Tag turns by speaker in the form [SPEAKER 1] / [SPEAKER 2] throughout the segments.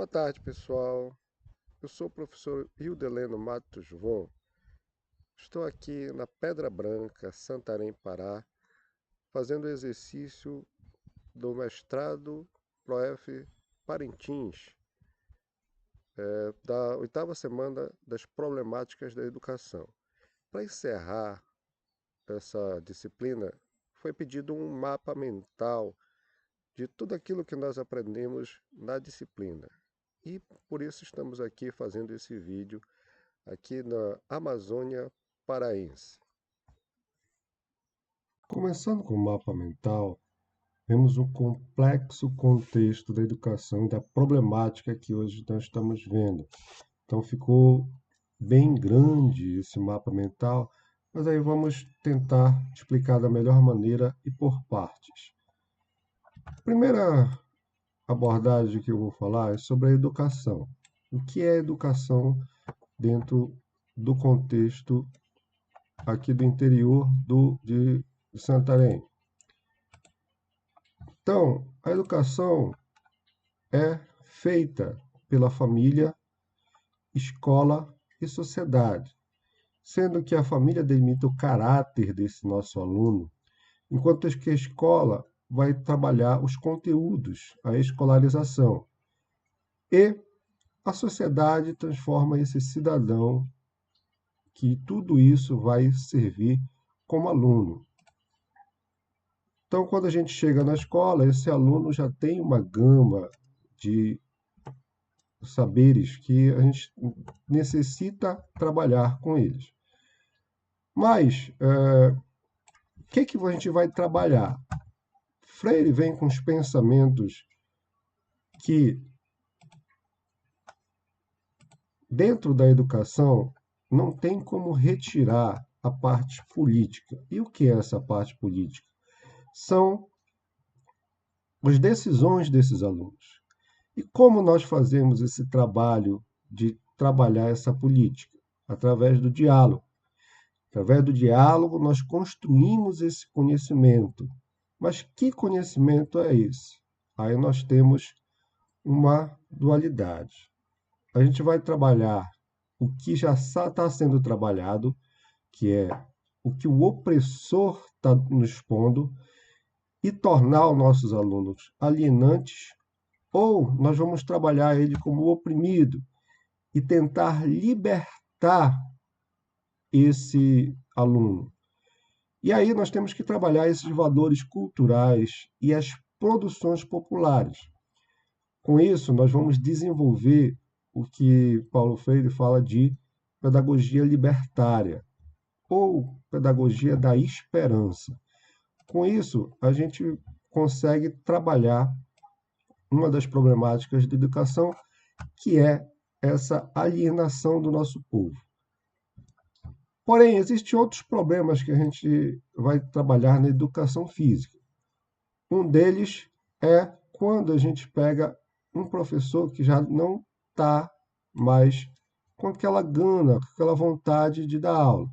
[SPEAKER 1] Boa tarde, pessoal. Eu sou o professor Hildeleno Matos Von. Estou aqui na Pedra Branca, Santarém, Pará, fazendo o exercício do mestrado ProF Parintins, da oitava semana das problemáticas da educação. Para encerrar essa disciplina, foi pedido um mapa mental de tudo aquilo que nós aprendemos na disciplina. E por isso estamos aqui fazendo esse vídeo aqui na Amazônia Paraense. Começando com o mapa mental, vemos um complexo contexto da educação e da problemática que hoje nós estamos vendo. Então ficou bem grande esse mapa mental, mas aí vamos tentar explicar da melhor maneira e por partes. A primeira abordagem que eu vou falar é sobre a educação. O que é educação dentro do contexto aqui do interior de Santarém? Então, a educação é feita pela família, escola e sociedade, sendo que a família delimita o caráter desse nosso aluno, enquanto que a escola vai trabalhar os conteúdos, a escolarização, e a sociedade transforma esse cidadão, que tudo isso vai servir como aluno. Então, quando a gente chega na escola, esse aluno já tem uma gama de saberes que a gente necessita trabalhar com eles. Mas, o que a gente vai trabalhar? Freire vem com os pensamentos que, dentro da educação, não tem como retirar a parte política. E o que é essa parte política? São as decisões desses alunos. E como nós fazemos esse trabalho de trabalhar essa política? Através do diálogo. Através do diálogo, nós construímos esse conhecimento. Mas que conhecimento é esse? Aí nós temos uma dualidade. A gente vai trabalhar o que já está sendo trabalhado, que é o que o opressor está nos pondo, e tornar os nossos alunos alienantes, ou nós vamos trabalhar ele como oprimido e tentar libertar esse aluno. E aí nós temos que trabalhar esses valores culturais e as produções populares. Com isso, nós vamos desenvolver o que Paulo Freire fala de pedagogia libertária, ou pedagogia da esperança. Com isso, a gente consegue trabalhar uma das problemáticas da educação, que é essa alienação do nosso povo. Porém, existem outros problemas que a gente vai trabalhar na educação física. Um deles é quando a gente pega um professor que já não está mais com aquela gana, com aquela vontade de dar aula.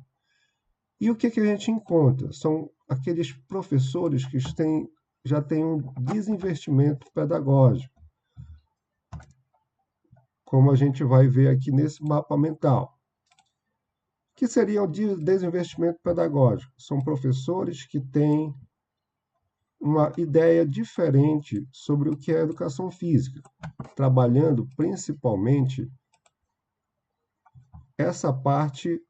[SPEAKER 1] E o que a gente encontra? São aqueles professores que já têm um desinvestimento pedagógico, como a gente vai ver aqui nesse mapa mental. O que seria o desinvestimento pedagógico? São professores que têm uma ideia diferente sobre o que é educação física, trabalhando principalmente essa parte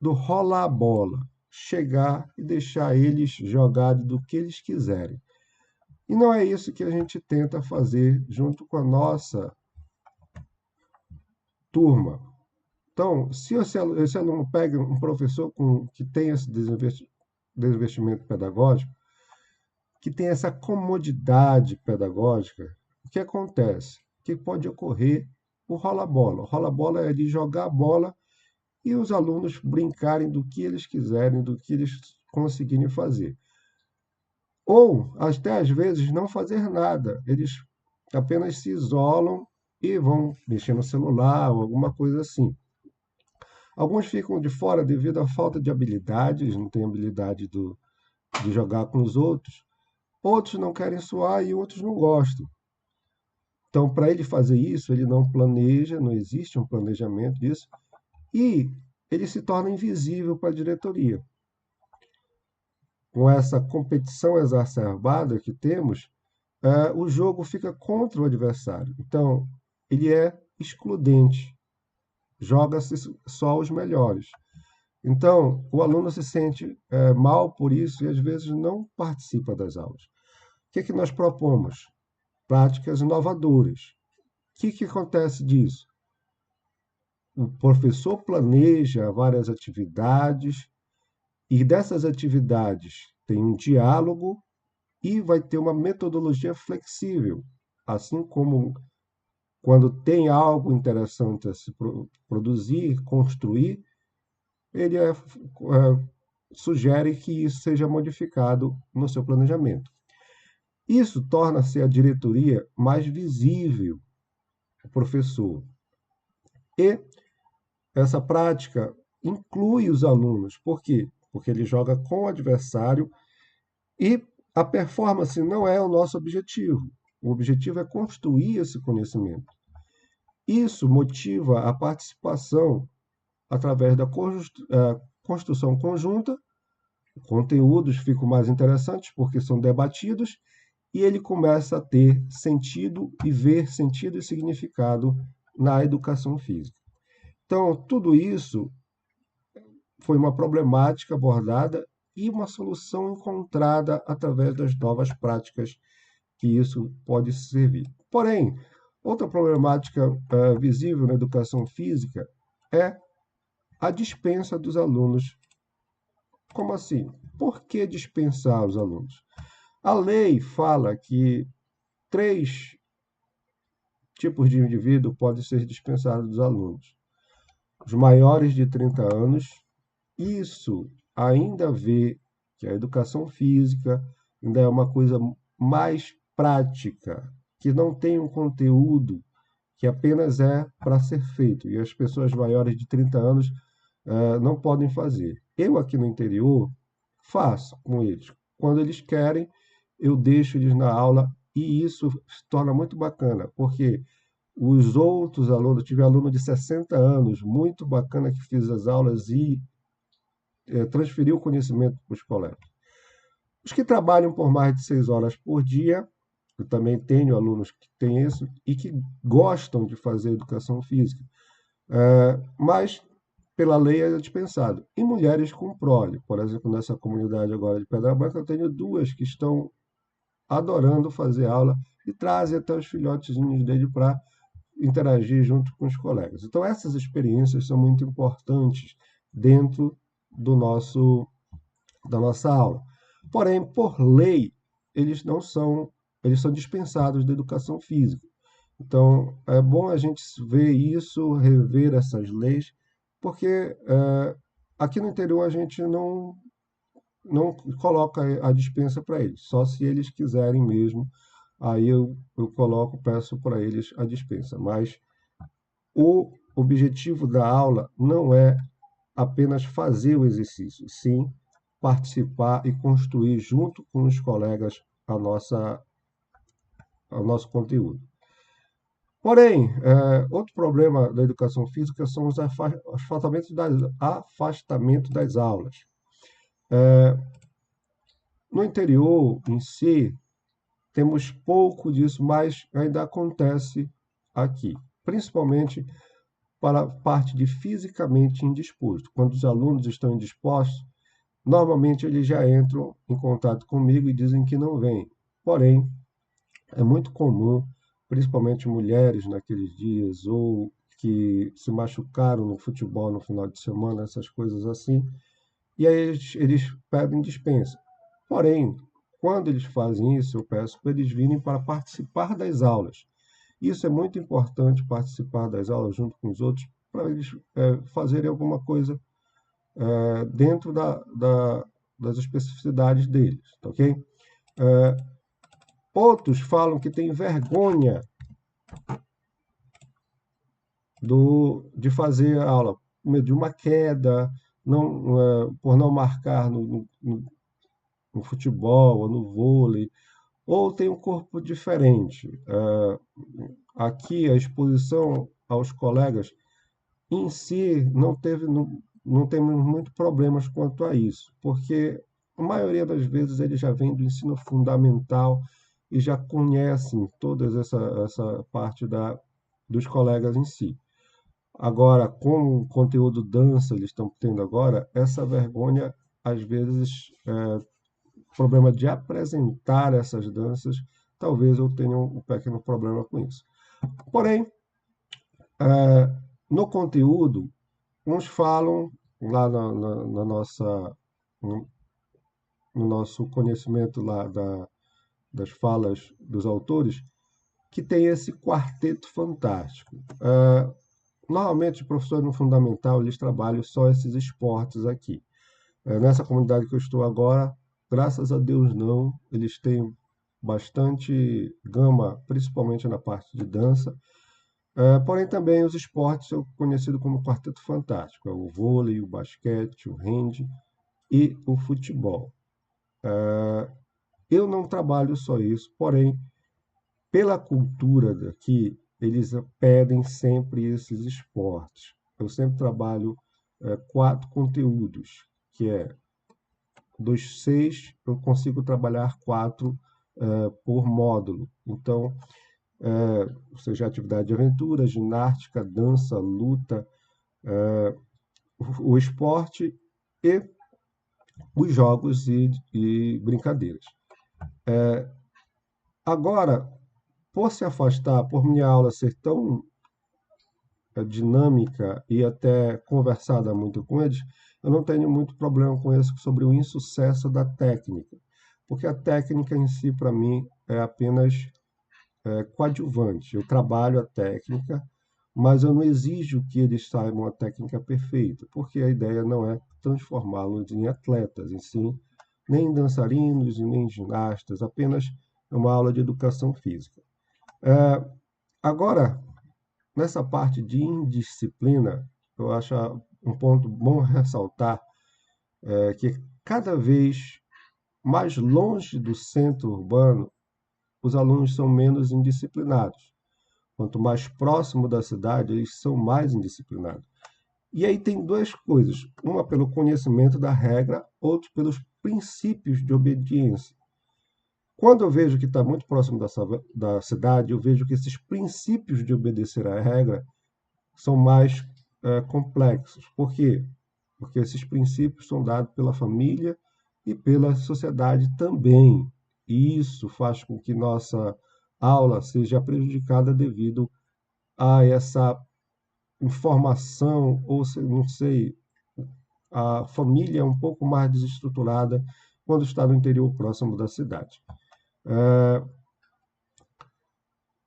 [SPEAKER 1] do rolar a bola, chegar e deixar eles jogarem do que eles quiserem. E não é isso que a gente tenta fazer junto com a nossa turma. Então, se esse aluno pega um professor que tem esse desinvestimento pedagógico, que tem essa comodidade pedagógica, o que acontece? Que pode ocorrer o rola-bola. O rola-bola é de jogar a bola e os alunos brincarem do que eles quiserem, do que eles conseguirem fazer. Ou, até às vezes, não fazer nada. Eles apenas se isolam e vão mexer no celular ou alguma coisa assim. Alguns ficam de fora devido à falta de habilidades, não têm habilidade de jogar com os outros. Outros não querem suar e outros não gostam. Então, para ele fazer isso, ele não planeja, não existe um planejamento disso, e ele se torna invisível para a diretoria. Com essa competição exacerbada que temos, o jogo fica contra o adversário. Então, ele é excludente, joga-se só os melhores. Então, o aluno se sente mal por isso e às vezes não participa das aulas. O que, que nós propomos? Práticas inovadoras. O que, que acontece disso? O professor planeja várias atividades e dessas atividades tem um diálogo e vai ter uma metodologia flexível, assim como quando tem algo interessante a se produzir, construir, ele sugere que isso seja modificado no seu planejamento. Isso torna-se a diretoria mais visível ao professor. E essa prática inclui os alunos. Por quê? Porque ele joga com o adversário e a performance não é o nosso objetivo. O objetivo é construir esse conhecimento. Isso motiva a participação através da construção conjunta, conteúdos ficam mais interessantes porque são debatidos e ele começa a ter sentido e ver sentido e significado na educação física. Então, tudo isso foi uma problemática abordada e uma solução encontrada através das novas práticas que isso pode servir. Porém, outra problemática visível na educação física é a dispensa dos alunos. Como assim? Por que dispensar os alunos? A lei fala que 3 tipos de indivíduo podem ser dispensados dos alunos. Os maiores de 30 anos, isso ainda vê que a educação física ainda é uma coisa mais prática, que não tem um conteúdo que apenas é para ser feito. E as pessoas maiores de 30 anos não podem fazer. Eu aqui no interior faço com eles. Quando eles querem, eu deixo eles na aula e isso se torna muito bacana, porque os outros alunos, tive aluno de 60 anos, muito bacana que fiz as aulas e transferiu o conhecimento para os colegas. Os que trabalham por mais de 6 horas por dia, eu também tenho alunos que têm isso e que gostam de fazer educação física, mas pela lei é dispensado. E mulheres com prole, por exemplo, nessa comunidade agora de Pedra Branca, eu tenho 2 que estão adorando fazer aula e trazem até os filhotezinhos dele para interagir junto com os colegas. Então, essas experiências são muito importantes dentro da nossa aula. Porém, por lei, eles são dispensados da educação física. Então, é bom a gente ver isso, rever essas leis, porque aqui no interior a gente não coloca a dispensa para eles, só se eles quiserem mesmo, aí eu coloco, peço para eles a dispensa. Mas o objetivo da aula não é apenas fazer o exercício, sim participar e construir junto com os colegas o nosso conteúdo. Porém, outro problema da educação física são os afastamentos das aulas. No interior em si, temos pouco disso, mas ainda acontece aqui, principalmente para a parte de fisicamente indisposto. Quando os alunos estão indispostos, normalmente eles já entram em contato comigo e dizem que não vêm. Porém, é muito comum, principalmente mulheres naqueles dias, ou que se machucaram no futebol no final de semana, essas coisas assim, e aí eles pedem dispensa. Porém, quando eles fazem isso, eu peço para eles virem para participar das aulas. Isso é muito importante, participar das aulas junto com os outros, para eles fazerem alguma coisa dentro das especificidades deles, tá ok? Outros falam que têm vergonha de fazer a aula, com medo de uma queda, por não marcar no futebol ou no vôlei, ou tem um corpo diferente. aqui a exposição aos colegas em si não temos muito problemas quanto a isso, porque a maioria das vezes eles já vêm do ensino fundamental e já conhecem toda essa parte dos colegas em si. Agora, com o conteúdo dança eles estão tendo agora, essa vergonha, às vezes, problema de apresentar essas danças, talvez eu tenha um pequeno problema com isso. Porém, no conteúdo, uns falam lá na nossa, no, no nosso conhecimento lá das falas dos autores, que tem esse quarteto fantástico. Normalmente, os professores no fundamental, eles trabalham só esses esportes aqui. Nessa comunidade que eu estou agora, graças a Deus não, eles têm bastante gama, principalmente na parte de dança. Porém, também os esportes são conhecidos como quarteto fantástico, o vôlei, o basquete, o handebol e o futebol. Eu não trabalho só isso, porém, pela cultura daqui, eles pedem sempre esses esportes. Eu sempre trabalho 4 conteúdos, que é dos 6, eu consigo trabalhar 4 por módulo. Então, seja atividade de aventura, ginástica, dança, luta, o esporte e os jogos e brincadeiras. Agora, por se afastar, por minha aula ser tão dinâmica e até conversada muito com eles, eu não tenho muito problema com isso sobre o insucesso da técnica, porque a técnica em si, para mim, é apenas coadjuvante. Eu trabalho a técnica, mas eu não exijo que eles saibam a técnica perfeita, porque a ideia não é transformá-los em atletas, em si, nem em dançarinos e nem em ginastas, apenas é uma aula de educação física. Agora, nessa parte de indisciplina, eu acho um ponto bom ressaltar que cada vez mais longe do centro urbano, os alunos são menos indisciplinados. Quanto mais próximo da cidade, eles são mais indisciplinados. E aí tem duas coisas: uma pelo conhecimento da regra, outra pelos princípios de obediência. Quando eu vejo que está muito próximo da cidade, eu vejo que esses princípios de obedecer à regra são mais complexos. Por quê? Porque esses princípios são dados pela família e pela sociedade também. E isso faz com que nossa aula seja prejudicada devido a essa informação, ou não sei, a família é um pouco mais desestruturada quando está no interior próximo da cidade.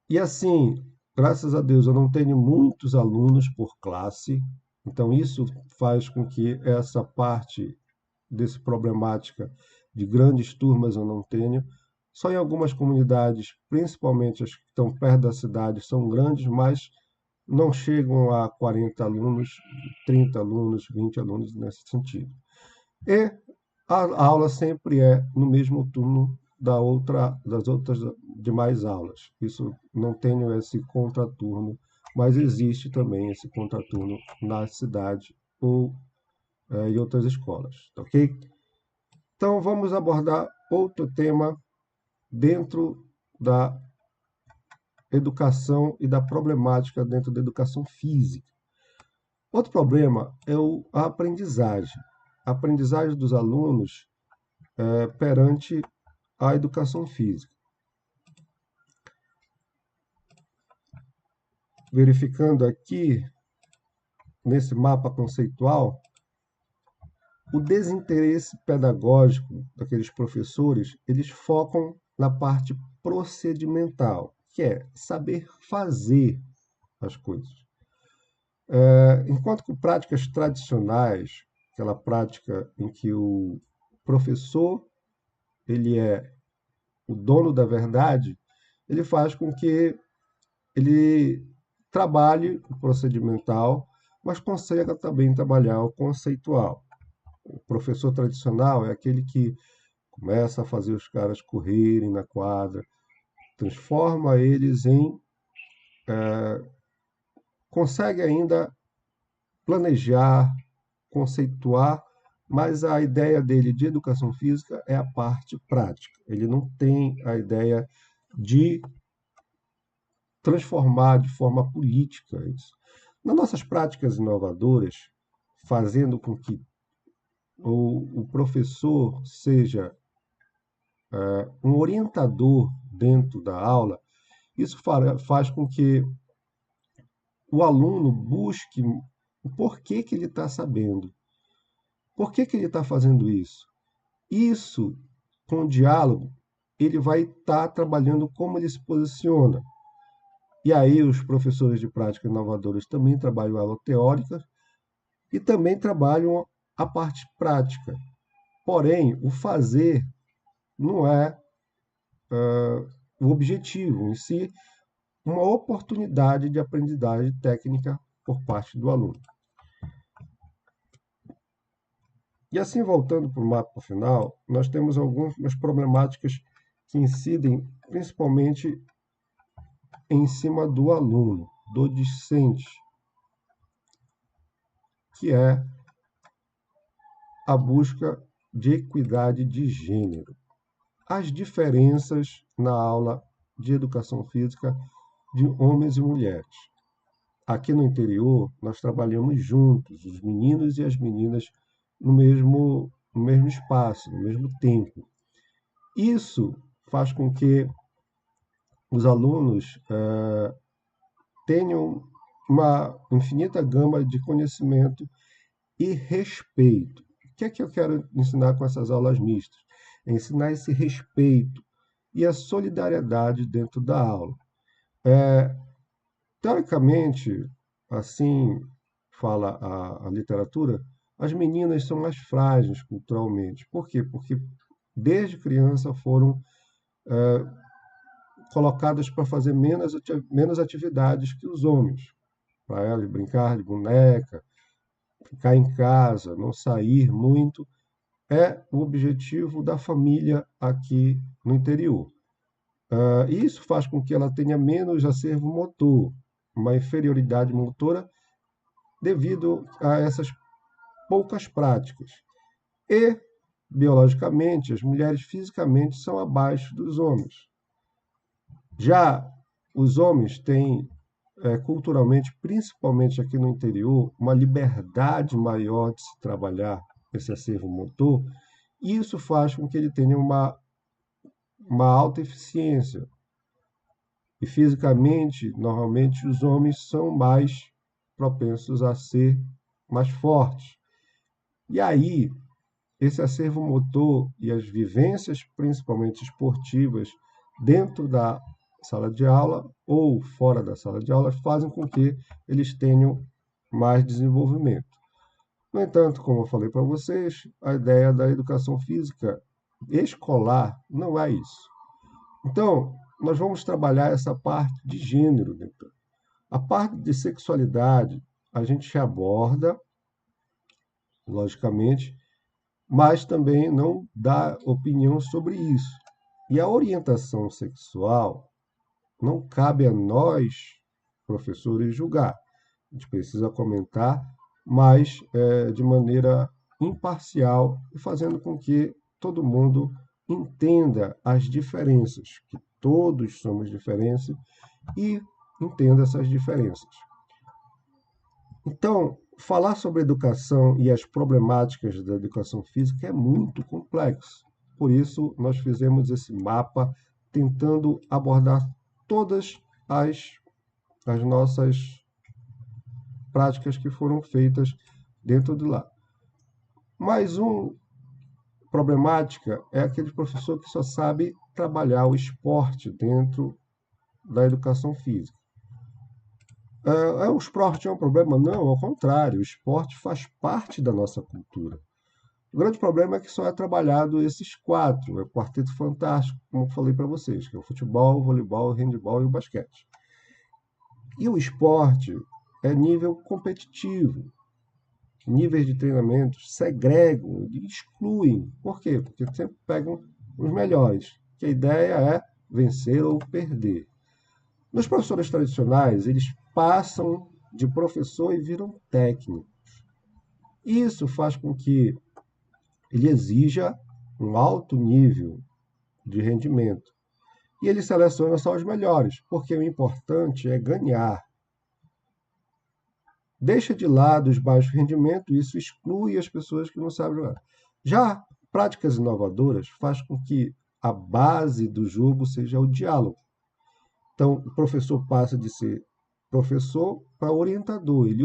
[SPEAKER 1] E assim, graças a Deus, eu não tenho muitos alunos por classe, então isso faz com que essa parte desse problemática de grandes turmas eu não tenho. Só em algumas comunidades, principalmente as que estão perto da cidade, são grandes, mas não chegam a 40 alunos, 30 alunos, 20 alunos nesse sentido. E a aula sempre é no mesmo turno das outras demais aulas. Isso não tenho esse contraturno, mas existe também esse contraturno na cidade ou em outras escolas, tá ok? Então vamos abordar outro tema dentro da educação e da problemática dentro da educação física. Outro problema é a aprendizagem. A aprendizagem dos alunos perante a educação física. Verificando aqui, nesse mapa conceitual, o desinteresse pedagógico daqueles professores, eles focam na parte procedimental, que é saber fazer as coisas. Enquanto que práticas tradicionais, aquela prática em que o professor ele é o dono da verdade, ele faz com que ele trabalhe o procedimental, mas consiga também trabalhar o conceitual. O professor tradicional é aquele que começa a fazer os caras correrem na quadra, transforma eles em consegue ainda planejar, conceituar, mas a ideia dele de educação física é a parte prática. Ele não tem a ideia de transformar de forma política isso. Nas nossas práticas inovadoras, fazendo com que o professor seja um orientador dentro da aula, isso faz com que o aluno busque o porquê que ele está sabendo, por que ele está fazendo isso. Isso, com o diálogo, ele vai estar trabalhando como ele se posiciona. E aí os professores de prática inovadoras também trabalham a aula teórica e também trabalham a parte prática. Porém, o fazer não é o objetivo em si, uma oportunidade de aprendizagem técnica por parte do aluno. E assim, voltando para o mapa final, nós temos algumas problemáticas que incidem principalmente em cima do aluno, do discente, que é a busca de equidade de gênero. As diferenças na aula de educação física de homens e mulheres. Aqui no interior, nós trabalhamos juntos, os meninos e as meninas, no mesmo espaço, no mesmo tempo. Isso faz com que os alunos tenham uma infinita gama de conhecimento e respeito. O que é que eu quero ensinar com essas aulas mistas? É ensinar esse respeito e a solidariedade dentro da aula. Teoricamente, assim fala a literatura, as meninas são mais frágeis culturalmente. Por quê? Porque desde criança foram colocadas para fazer menos atividades que os homens. Para elas brincar de boneca, ficar em casa, não sair muito, é o objetivo da família aqui no interior. Isso faz com que ela tenha menos acervo motor, uma inferioridade motora devido a essas poucas práticas. E, biologicamente, as mulheres fisicamente são abaixo dos homens. Já os homens têm, culturalmente, principalmente aqui no interior, uma liberdade maior de se trabalhar esse acervo motor, e isso faz com que ele tenha uma alta eficiência. E fisicamente, normalmente, os homens são mais propensos a ser mais fortes. E aí, esse acervo motor e as vivências, principalmente esportivas, dentro da sala de aula ou fora da sala de aula, fazem com que eles tenham mais desenvolvimento. No entanto, como eu falei para vocês, a ideia da educação física escolar não é isso. Então, nós vamos trabalhar essa parte de gênero. A parte de sexualidade a gente aborda, logicamente, mas também não dá opinião sobre isso. E a orientação sexual não cabe a nós, professores, julgar. A gente precisa comentar, mas de maneira imparcial e fazendo com que todo mundo entenda as diferenças, que todos somos diferentes e entenda essas diferenças. Então, falar sobre educação e as problemáticas da educação física é muito complexo. Por isso, nós fizemos esse mapa tentando abordar todas as nossas práticas que foram feitas dentro de lá. Mais uma problemática é aquele professor que só sabe trabalhar o esporte dentro da educação física. O esporte é um problema? Não, ao contrário, o esporte faz parte da nossa cultura. O grande problema é que só é trabalhado esses quatro, é o quarteto fantástico, como eu falei para vocês, que é o futebol, o voleibol, o handebol e o basquete. E o esporte é nível competitivo. Níveis de treinamento segregam e excluem. Por quê? Porque sempre pegam os melhores, que a ideia é vencer ou perder. Nos professores tradicionais, eles passam de professor e viram técnico. Isso faz com que ele exija um alto nível de rendimento. E ele seleciona só os melhores, porque o importante é ganhar. Deixa de lado os baixos rendimentos, isso exclui as pessoas que não sabem jogar. Já práticas inovadoras faz com que a base do jogo seja o diálogo. Então, o professor passa de ser professor para orientador, ele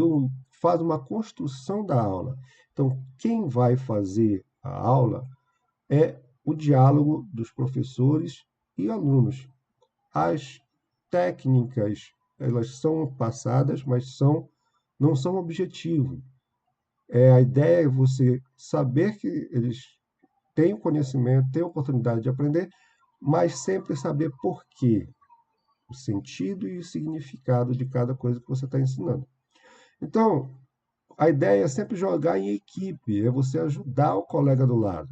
[SPEAKER 1] faz uma construção da aula. Então, quem vai fazer a aula é o diálogo dos professores e alunos. As técnicas, elas são passadas, mas não são objetivo. A ideia é você saber que eles têm o conhecimento, têm a oportunidade de aprender, mas sempre saber por quê, o sentido e o significado de cada coisa que você está ensinando. Então, a ideia é sempre jogar em equipe, é você ajudar o colega do lado.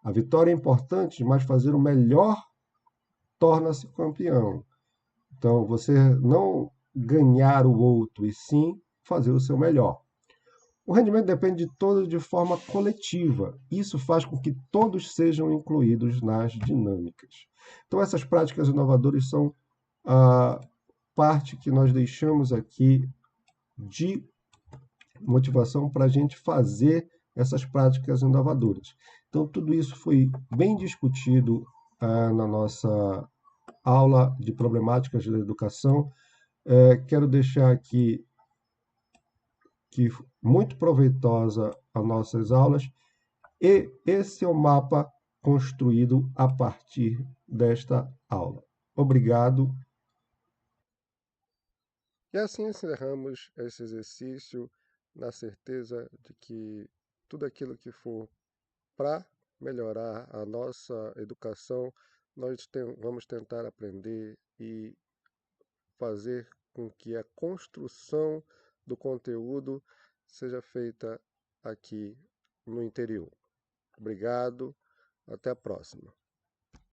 [SPEAKER 1] A vitória é importante, mas fazer o melhor torna-se campeão. Então, você não ganhar o outro, e sim fazer o seu melhor. O rendimento depende de todos de forma coletiva. Isso faz com que todos sejam incluídos nas dinâmicas. Então, essas práticas inovadoras são a parte que nós deixamos aqui de motivação para a gente fazer essas práticas inovadoras. Então, tudo isso foi bem discutido na nossa aula de problemáticas da educação. Quero deixar aqui que muito proveitosa as nossas aulas, e esse é o mapa construído a partir desta aula. Obrigado. E assim encerramos esse exercício na certeza de que tudo aquilo que for para melhorar a nossa educação, nós vamos tentar aprender e fazer com que a construção do conteúdo seja feita aqui no interior. Obrigado, até a próxima.